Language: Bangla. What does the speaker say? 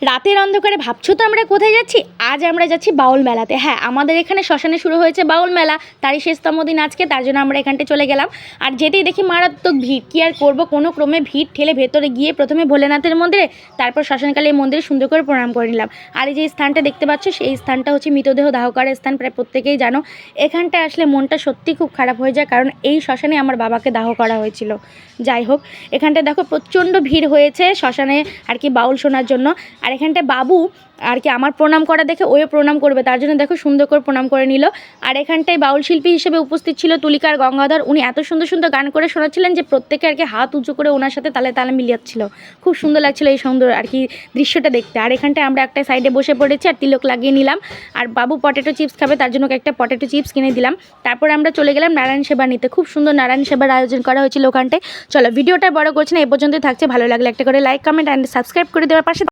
রাতের অন্ধকারে ভাবছো তো আমরা কোথায় যাচ্ছি? আজ আমরা যাচ্ছি বাউল মেলাতে। হ্যাঁ, আমাদের এখানে শ্মশানে শুরু হয়েছে বাউল মেলা, তারই শেষতম দিন আজকে, তার জন্য আমরা এখানটায় চলে গেলাম। আর যেতেই দেখি মারাত্মক ভিড়, কী আর করবো, কোনো ক্রমে ভিড় ঠেলে ভেতরে গিয়ে প্রথমে ভোলেনাথের মন্দিরে, তারপর শ্মশানকালী মন্দিরে সুন্দর করে প্রণাম করে নিলাম। আর এই যে স্থানটা দেখতে পাচ্ছ, সেই স্থানটা হচ্ছে মৃতদেহ দাহ করার স্থান, প্রায় প্রত্যেকেই জানো। এখানটায় আসলে মনটা সত্যি খুব খারাপ হয়ে যায়, কারণ এই শ্মশানে আমার বাবাকে দাহ করা হয়েছিল। যাই হোক, এখানটায় দেখো প্রচণ্ড ভিড় হয়েছে শ্মশানে আর কি বাউল শোনার জন্য। আর এখানটায় বাবু আর কি আমার প্রণাম করা দেখে ওয়ে প্রণাম করবে, তার জন্য দেখো সুন্দর করে প্রণাম করে নিল। আর এখানটায় বাউল শিল্পী হিসেবে উপস্থিত ছিল তুলিকার গঙ্গাধর। উনি এত সুন্দর সুন্দর গান করে শোনাচ্ছিলেন যে প্রত্যেকে আর কি হাত উঁচু করে ওনার সাথে তালে তালে মিলিয়েছিল। খুব সুন্দর লাগছিল এই সুন্দর আর কি দৃশ্যটা দেখতে। আর এখানটায় আমরা একটা সাইডে বসে পড়েছি আর তিলক লাগিয়ে নিলাম। আর বাবু পটেটো চিপস খাবে, তার জন্য একটা পটেটো চিপস কিনে দিলাম। তারপরে আমরা চলে গেলাম নারায়ণ সেবা নিতে। খুব সুন্দর নারায়ণ সেবার আয়োজন করা হয়েছিল ওখানটায়। চলো, ভিডিওটা বড় করছি না, এ পর্যন্তই থাকছে। ভালো লাগলে একটা করে লাইক, কমেন্ট অ্যান্ড সাবস্ক্রাইব করে দেওয়ার পাশে